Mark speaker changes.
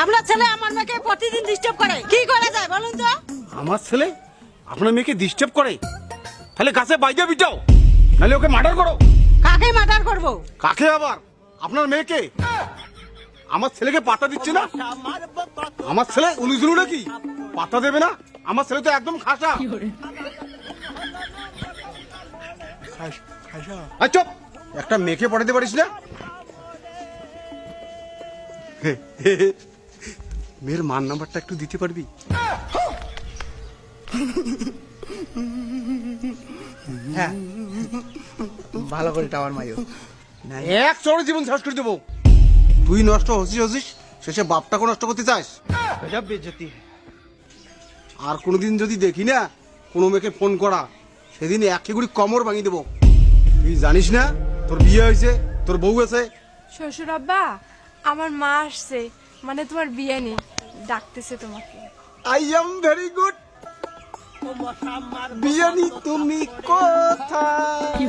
Speaker 1: আপনার ছেলে আমার মেয়েকে প্রতিদিন ডিস্টার্ব করে, কি করা যায় বলুন তো?
Speaker 2: আমার ছেলে আপনার মেয়েকে ডিস্টার্ব করে? তাহলে গাছে বাইজা বিটাও, নাহলে ওকে মার্ডার করো।
Speaker 1: কাকে মার্ডার করবো?
Speaker 2: কাকে আবার? আপনার মেয়েকে। আমার ছেলেকে পাতা দিচ্ছে না। আমার ছেলে উলুজুলু নাকি পাতা দেবে না? আমার ছেলে তো একদম খাসা। আচ্ছা, একটা মেয়েকে পড়াতে পারিস না? মেয়ের মার নাম্বারটা একটু দিতে পারবি?
Speaker 3: হ্যাঁ, ভালো করে টাওয়ার মাইও।
Speaker 2: এক চড়ে জীবন শেষ করে দেবো। তুই নষ্ট হসিস শেষে বাপটাকে নষ্ট করতে চাস।
Speaker 3: গজব বেজতি।
Speaker 2: আর কোনোদিন যদি দেখি না কোনো মেয়েকে ফোন করা, সেদিন একে গুড়ি কমর ভাঙিয়ে দেবো। তুই জানিস না তোর বিয়ে হয়েছে, তোর বউ আছে?
Speaker 4: শ্বশুর আব্বা, আমার মা আসছে, মানে তোমার বিয়ে নেই, ডাকতেছে তোমাকে।
Speaker 2: I am very good. বিয়ানি তুমি কোথায়?